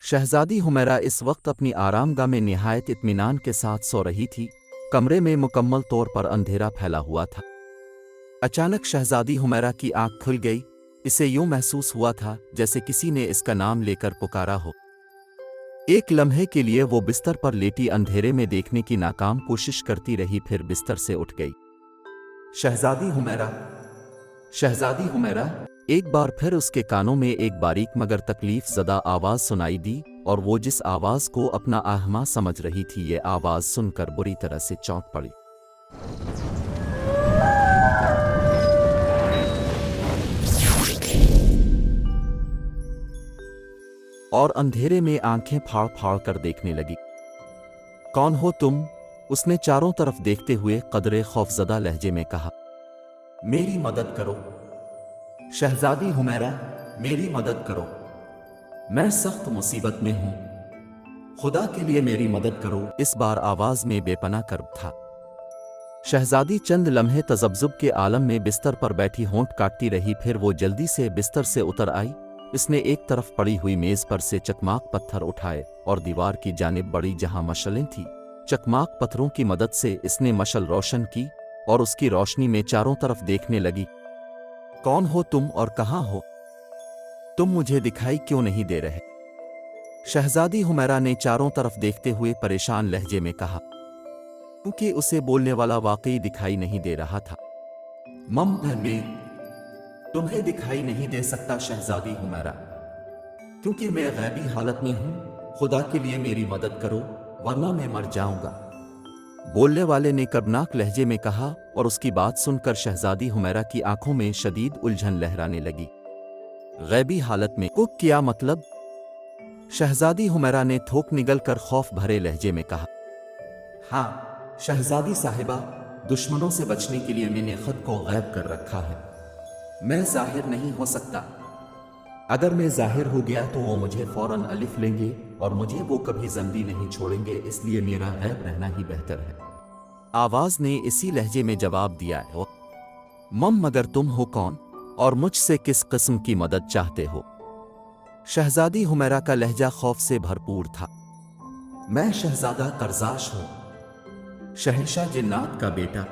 शहजादी हुमैरा इस वक्त अपनी आरामगाह में निहायत इत्मीनान के साथ सो रही थी। कमरे में मुकम्मल तौर पर अंधेरा फैला हुआ था। अचानक शहजादी हुमैरा की आंख खुल गई। इसे यूं महसूस हुआ था जैसे किसी ने इसका नाम लेकर पुकारा हो। एक लम्हे के लिए वो बिस्तर पर लेटी अंधेरे में देखने की नाकाम कोशिश करती रही, फिर बिस्तर से उठ गई। शहजादी हुमैरा, शहजादी हुमैरा। एक बार फिर उसके कानों में एक बारीक मगर तकलीफ ज़दा आवाज़ सुनाई दी, और वो जिस आवाज़ को अपना आहमा समझ रही थी, ये आवाज़ सुनकर बुरी तरह से चौंक पड़ी। और अंधेरे में आंखें फाड़ फाड़ कर देखने लगी। कौन हो तुम? उसने चारों तरफ देखते हुए कदरे खौफजदा लहजे में कहा। मेरी मदद करो शहजादी हुमैरा, मेरी मदद करो। मैं सख्त मुसीबत में हूं, खुदा के लिए मेरी मदद करो। इस बार आवाज में बेपनाह कर्ब था। शहजादी चंद लम्हे तजब्जुब के आलम में बिस्तर पर बैठी होंठ काटती रही, फिर वो जल्दी से बिस्तर से उतर आई। इसने एक तरफ पड़ी हुई मेज पर से चकमाक पत्थर उठाए और दीवार की जानिब बढ़ी जहां मशलें थीं। चकमाक पत्थरों की मदद से इसने मशल रोशन की और उसकी रोशनी में चारों तरफ देखने लगी। कौन हो तुम और कहां हो? तुम मुझे दिखाई क्यों नहीं दे रहे? शहजादी हुमैरा ने चारों तरफ देखते हुए परेशान लहजे में कहा, क्योंकि उसे बोलने वाला वाकई दिखाई नहीं दे रहा था। मम में तुम्हें दिखाई नहीं दे सकता शहजादी हुमैरा, क्योंकि मैं गैबी हालत में हूं। खुदा के लिए मेरी मदद करो, वरना मैं मर जाऊंगा। बोलने वाले ने कर्बनाक लहजे में कहा, और उसकी बात सुनकर शहजादी हुमैरा की आंखों में शदीद उलझन लहराने लगी। गैबी हालत में को क्या मतलब? शहजादी हुमैरा ने थोक निगल कर खौफ भरे लहजे में कहा। हाँ शहजादी साहिबा, दुश्मनों से बचने के लिए मैंने खुद को गैब कर रखा है। मैं जाहिर नहीं हो सकता। अगर मैं जाहिर हो गया तो वो मुझे फौरन अलिफ लेंगे और मुझे वो कभी जिंदा नहीं छोड़ेंगे, इसलिए मेरा गैब रहना ही बेहतर है। आवाज ने इसी लहजे में जवाब दिया है। मम, मगर तुम हो कौन और मुझसे किस किस्म की मदद चाहते हो? शहजादी हुमैरा का लहजा खौफ से भरपूर था। मैं शहजादा कर्जाश हूं, शहंशाह जिन्नात का बेटा,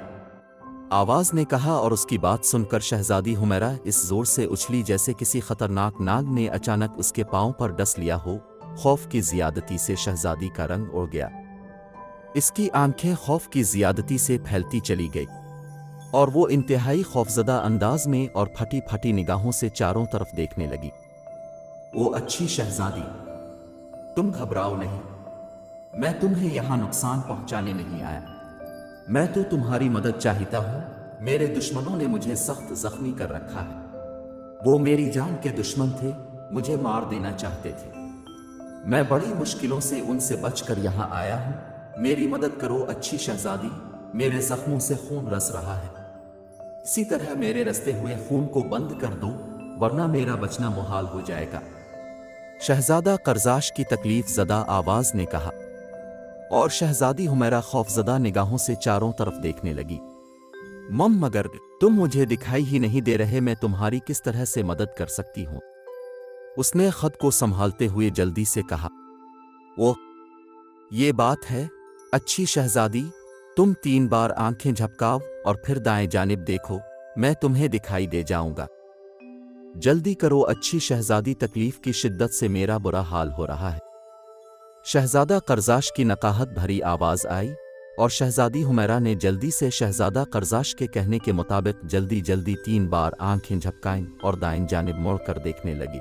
आवाज ने कहा। और उसकी बात सुनकर शहजादी हुमैरा इस जोर से उछली जैसे किसी खतरनाक नाग ने अचानक उसके पांव पर डस लिया हो। खौफ की जियादती से शहजादी का रंग उड़ गया। इसकी आंखें खौफ की जियादती से फैलती चली गई और वो इंतहाई खौफजदा अंदाज में और फटी फटी निगाहों से चारों तरफ देखने लगी। ओ अच्छी शहजादी, तुम घबराओ नहीं। मैं तुम्हें यहां नुकसान पहुंचाने नहीं आया। मैं तो तुम्हारी मदद चाहता हूं। मेरे दुश्मनों ने मुझे सख्त जख्मी कर रखा है। वो मेरी जान के दुश्मन थे, मुझे मार देना चाहते थे। मैं बड़ी मुश्किलों से उनसे बचकर यहां आया हूं। मेरी मदद करो अच्छी शहजादी, मेरे जख्मों से खून रस रहा है। इसी तरह मेरे रसते हुए खून को बंद कर दो, वरना मेरा बचना मुहाल हो जाएगा। शहजादा कर्जाश की तकलीफ ज़दा आवाज ने कहा। और शहजादी हुमैरा खौफजदा निगाहों से चारों तरफ देखने लगी। मम, मगर तुम मुझे दिखाई ही नहीं दे रहे, मैं तुम्हारी किस तरह से मदद कर सकती हूं? उसने खुद को संभालते हुए जल्दी से कहा। वो ये बात है अच्छी शहजादी, तुम 3 बार आंखें झपकाओ और फिर दाएं जानिब देखो, मैं तुम्हें दिखाई दे जाऊंगा। जल्दी करो अच्छी शहजादी, तकलीफ की शिद्दत से मेरा बुरा हाल हो रहा है। शहजादा कर्जाश की नकाहत भरी आवाज आई और शहजादी हुमैरा ने जल्दी से शहजादा कर्जाश के कहने के मुताबिक जल्दी जल्दी 3 बार आंखें झपकाईं और दाएं जानिब मुड़कर देखने लगी।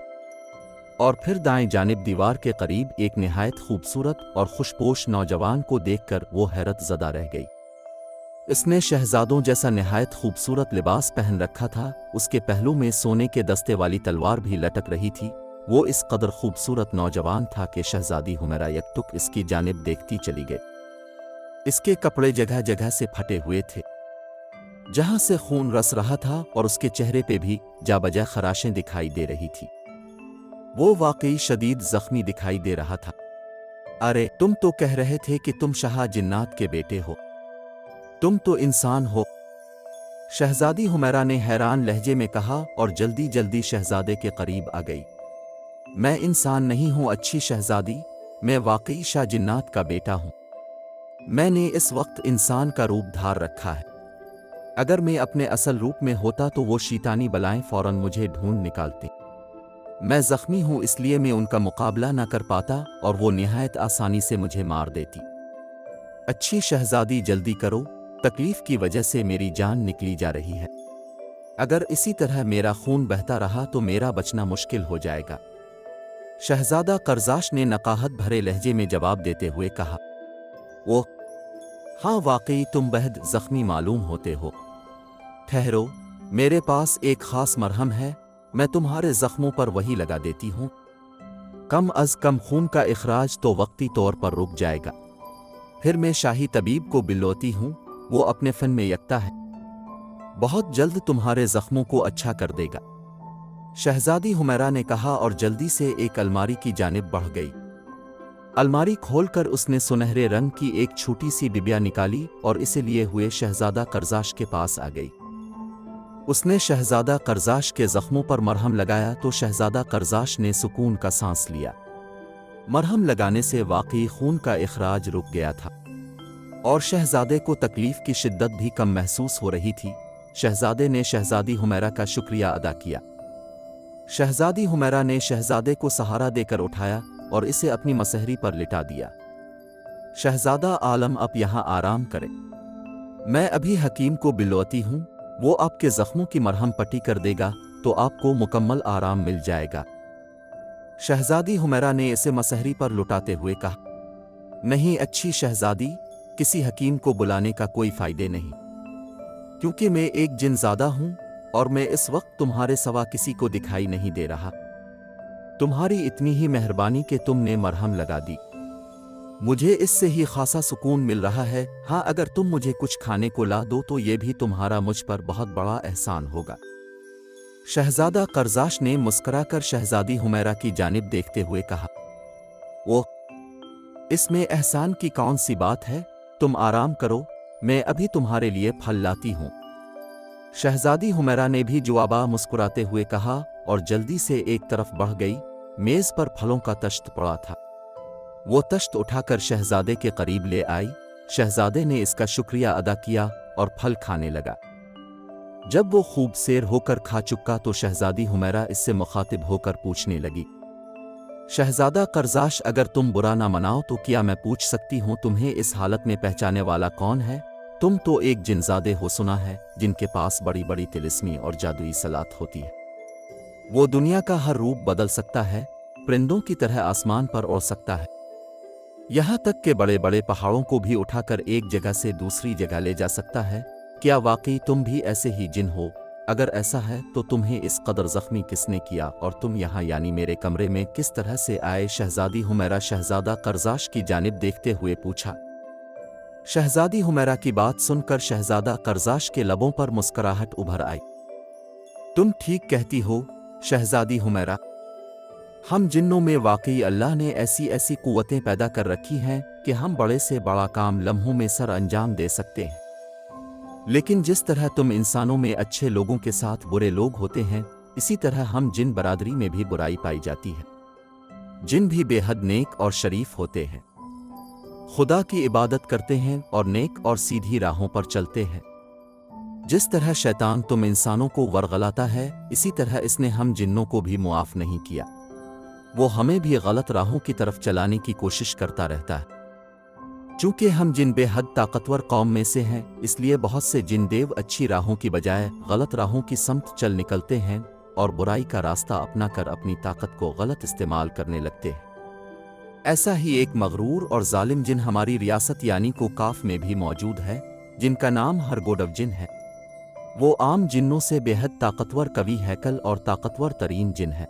और फिर दाएं जानिब दीवार के करीब एक निहायत खूबसूरत और खुशपोश नौजवान को देखकर वो हैरत ज़दा रह गई। इसने शहजादों जैसा निहायत खूबसूरत लिबास पहन रखा था। उसके पहलू में सोने के दस्ते वाली तलवार भी लटक रही थी। वो इस कदर खूबसूरत नौजवान था कि शहजादी हुमैरा यकटुक इसकी जानिब देखती चली गई। इसके कपड़े जगह जगह से फटे हुए थे, जहां से खून रस रहा था, और उसके चेहरे पे भी जाबजा खराशें दिखाई दे रही थी। वो वाकई शदीद जख्मी दिखाई दे रहा था। अरे, तुम तो कह रहे थे कि तुम शाह जिन्नात के बेटे हो, तुम तो इंसान हो। शहजादी हुमैरा ने हैरान लहजे में कहा और जल्दी जल्दी शहजादे के करीब आ गई। मैं इंसान नहीं हूँ अच्छी शहजादी, मैं वाकई शाह जिन्नात का बेटा हूँ। मैंने इस वक्त इंसान का रूप धार रखा है। अगर मैं अपने असल रूप में होता तो वो शैतानी बलाएं फौरन मुझे ढूंढ निकालती। मैं जख्मी हूँ इसलिए मैं उनका मुकाबला न कर पाता और वो निहायत आसानी से मुझे मार देती। अच्छी शहजादी जल्दी करो, तकलीफ की वजह से मेरी जान निकली जा रही है। अगर इसी तरह मेरा खून बहता रहा तो मेरा बचना मुश्किल हो जाएगा। शहजादा कर्जाश ने नकाहत भरे लहजे में जवाब देते हुए कहा, वो हाँ वाकई तुम बेहद जख्मी मालूम होते हो। ठहरो, मेरे पास एक खास मरहम है, मैं तुम्हारे जख्मों पर वही लगा देती हूँ। कम अज कम खून का इखराज तो वक्ती तौर पर रुक जाएगा। फिर मैं शाही तबीब को बिलौती हूँ, वो अपने फन में यकता है, बहुत जल्द तुम्हारे जख्मों को अच्छा कर देगा। शहजादी हुमैरा ने कहा और जल्दी से एक अलमारी की जानिब बढ़ गई। अलमारी खोलकर उसने सुनहरे रंग की एक छोटी सी डिबिया निकाली और इसे लिए हुए शहजादा कर्जाश के पास आ गई। उसने शहजादा कर्जाश के जख्मों पर मरहम लगाया तो शहजादा कर्जाश ने सुकून का सांस लिया। मरहम लगाने से वाकई खून का इखराज रुक गया था और शहजादे को तकलीफ की शिद्दत भी कम महसूस हो रही थी। शहजादे ने शहजादी हुमैरा का शुक्रिया अदा किया। शहजादी हुमैरा ने शहजादे को सहारा देकर उठाया और इसे अपनी मसहरी पर लिटा दिया। शहजादा आलम अब यहाँ आराम करे, मैं अभी हकीम को बिलौती हूँ, वो आपके जख्मों की मरहम पट्टी कर देगा तो आपको मुकम्मल आराम मिल जाएगा। शहजादी हुमैरा ने इसे मसहरी पर लुटाते हुए कहा, नहीं अच्छी शहजादी, किसी हकीम को बुलाने का कोई फायदे नहीं, क्योंकि मैं एक जिनज़ादा हूँ और मैं इस वक्त तुम्हारे सिवा किसी को दिखाई नहीं दे रहा। तुम्हारी इतनी ही मेहरबानी कि तुमने मरहम लगा दी, मुझे इससे ही खासा सुकून मिल रहा है। हाँ, अगर तुम मुझे कुछ खाने को ला दो तो ये भी तुम्हारा मुझ पर बहुत बड़ा एहसान होगा। शहजादा कर्जाश ने मुस्कुराकर शहजादी हुमैरा की जानिब देखते हुए कहा, वो इसमें एहसान की कौन सी बात है, तुम आराम करो, मैं अभी तुम्हारे लिए फल लाती हूँ। शहजादी हुमैरा ने भी जवाबा मुस्कुराते हुए कहा और जल्दी से एक तरफ बढ़ गई। मेज पर फलों का तश्त पड़ा था, वो तश्त उठाकर शहजादे के करीब ले आई। शहजादे ने इसका शुक्रिया अदा किया और फल खाने लगा। जब वो खूब सेर होकर खा चुका तो शहजादी हुमैरा इससे मुखातिब होकर पूछने लगी, शहजादा कर्जाश, अगर तुम बुरा ना मनाओ तो क्या मैं पूछ सकती हूँ तुम्हें इस हालत में पहचाने वाला कौन है? तुम तो एक जिनजादे हो, सुना है, जिनके पास बड़ी बड़ी तिलिस्मी और जादुई सलात होती है। वो दुनिया का हर रूप बदल सकता है, परिंदों की तरह आसमान पर उड़ सकता है, यहाँ तक के बड़े बड़े पहाड़ों को भी उठाकर एक जगह से दूसरी जगह ले जा सकता है। क्या वाकई तुम भी ऐसे ही जिन हो? अगर ऐसा है तो तुम्हें इस कदर जख्मी किसने किया और तुम यहाँ यानी मेरे कमरे में किस तरह से आए? शहजादी हुमैरा शहजादा कर्जाश की जानिब देखते हुए पूछा। शहजादी हुमैरा की बात सुनकर शहजादा कर्जाश के लबों पर मुस्कुराहट उभर आई। तुम ठीक कहती हो शहजादी हुमैरा, हम जिन्नों में वाकई अल्लाह ने ऐसी ऐसी कुव्वतें पैदा कर रखी हैं कि हम बड़े से बड़ा काम लम्हों में सर अंजाम दे सकते हैं। लेकिन जिस तरह तुम इंसानों में अच्छे लोगों के साथ बुरे लोग होते हैं, इसी तरह हम जिन बरादरी में भी बुराई पाई जाती है। जिन भी बेहद नेक और शरीफ होते हैं, खुदा की इबादत करते हैं और नेक और सीधी राहों पर चलते हैं। जिस तरह शैतान तुम इंसानों को वरगलाता है, इसी तरह इसने हम जिन्नों को भी मुआफ नहीं किया। वो हमें भी गलत राहों की तरफ चलाने की कोशिश करता रहता है। चूंकि हम जिन बेहद ताकतवर कौम में से हैं, इसलिए बहुत से जिन देव अच्छी राहों की बजाय गलत राहों की समत चल निकलते हैं और बुराई का रास्ता अपना कर अपनी ताकत को गलत इस्तेमाल करने लगते हैं। ऐसा ही एक मगरूर और जालिम जिन हमारी रियासत यानी को काफ में भी मौजूद है, जिनका नाम हरगोडव जिन है। वो आम जिन्नों से बेहद ताकतवर, कवि हैकल और ताकतवर तरीन जिन है।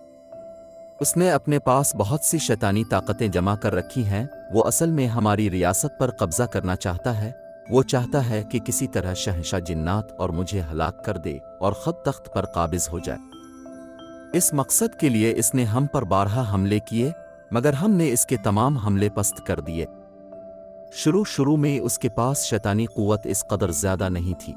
उसने अपने पास बहुत सी शैतानी ताकतें जमा कर रखी हैं। वो असल में हमारी रियासत पर कब्जा करना चाहता है। वो चाहता है कि किसी तरह शहंशाह जिन्नात और मुझे हलाक कर दे और खुद तख्त पर काबिज हो जाए। इस मकसद के लिए इसने हम पर बारहा हमले किए, मगर हमने इसके तमाम हमले पस्त कर दिए। शुरू में उसके पास शैतानी कुव्वत इस कदर ज्यादा नहीं थी,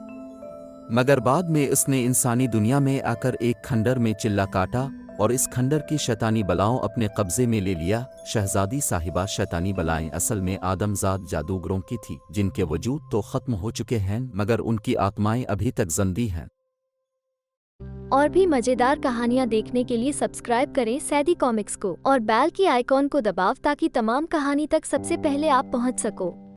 मगर बाद में उसने इंसानी दुनिया में आकर एक खंडर में चिल्ला काटा اور اس کھنڈر کی شیطانی بلاؤں اپنے قبضے میں لے لیا۔ شہزادی صاحبہ، شیطانی بلائیں اصل میں آدمزاد جادوگروں کی تھی، جن کے وجود تو ختم ہو چکے ہیں مگر ان کی آتمائیں ابھی تک زندہ ہیں۔ اور بھی مزیدار کہانیاں دیکھنے کے لیے سبسکرائب کریں سیدی کامکس کو اور بیل کی آئیکن کو دباؤ تاکہ تمام کہانی تک سب سے پہلے آپ پہنچ سکو۔